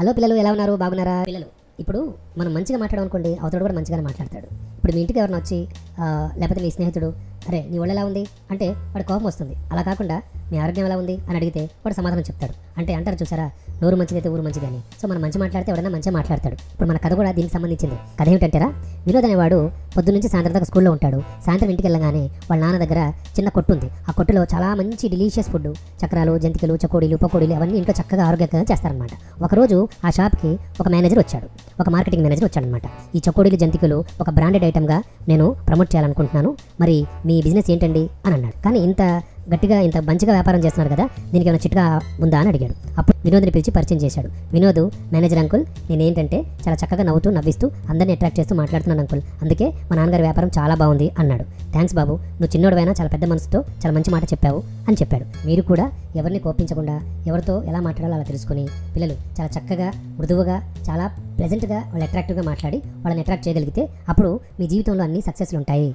Hello పిల్లలు, ఎలా ఉన్నారు? బాగున్నారా? పిల్లలు, ఇప్పుడు మనం మంచిగా మాట్లాడమనుకోండి, అవతడు కూడా మంచిగానే మాట్లాడతాడు. ఇప్పుడు మీ ఇంటికి ఎవరైనా వచ్చి లేకపోతే మీ స్నేహితుడు, అరే నీ ఒళ్ళు ఎలా ఉంది అంటే వాడు కోపం వస్తుంది. అలా కాకుండా మీ ఆరోగ్యం ఎలా ఉంది అని అడిగితే వాడు సమాధానం చెప్తాడు. అంటే అంటారు చూసారా, నోరు మంచిదైతే ఊరు మంచిది అని. సో మనం మంచి మాట్లాడితే ఎవడన్నా మంచిగా మాట్లాడతాడు. ఇప్పుడు మన కథ కూడా దీనికి సంబంధించింది. కథ ఏమిటంటారా, వినోద్ అనేవాడు పొద్దు నుంచి సాయంత్రం దాకా స్కూల్లో ఉంటాడు. సాయంత్రం ఇంటికి వెళ్ళగానే వాళ్ళ నాన్న దగ్గర చిన్న కొట్టు ఉంది. ఆ కొట్టులో చాలా మంచి డిలీషియస్ ఫుడ్, చక్రాలు, జంతికలు, చకోడీలు, పకోడీలు అవన్నీ ఇంట్లో చక్కగా ఆరోగ్యంగా చేస్తారనమాట. ఒకరోజు ఆ షాప్కి ఒక మేనేజర్ వచ్చాడు, ఒక మార్కెటింగ్ మేనేజర్ వచ్చాడనమాట. ఈ చకోడీలు, జంతికలు ఒక బ్రాండెడ్ ఐటమ్గా నేను ప్రమోట్ చేయాలనుకుంటున్నాను, మరి మీ బిజినెస్ ఏంటండి అని అన్నాడు. కానీ ఇంత గట్టిగా ఇంత మంచిగా వ్యాపారం చేస్తున్నారు కదా, దీనికి ఏమైనా చిట్కా ఉందా అని అడిగాడు. అప్పుడు వినోద్ని పిలిచి పరిచయం చేశాడు. వినోద్, మేనేజర్ అంకుల్, నేనేంటంటే చాలా చక్కగా నవ్వుతూ అందరినీ అట్రాక్ట్ చేస్తూ మాట్లాడుతున్నాను అంకుల్, అందుకే మా నాన్నగారి వ్యాపారం చాలా బాగుంది అన్నాడు. థ్యాంక్స్ బాబు, నువ్వు చిన్నోడువైనా చాలా పెద్ద మనసుతో చాలా మంచి మాట చెప్పావు అని చెప్పాడు. మీరు కూడా ఎవరిని కోపించకుండా ఎవరితో ఎలా మాట్లాడాలో అలా తెలుసుకొని పిల్లలు చాలా చక్కగా మృదువుగా చాలా ప్లెజెంట్గా వాళ్ళు అట్రాక్టివ్గా మాట్లాడి వాళ్ళని అట్రాక్ట్ చేయగలిగితే అప్పుడు మీ జీవితంలో అన్ని సక్సెస్లు ఉంటాయి.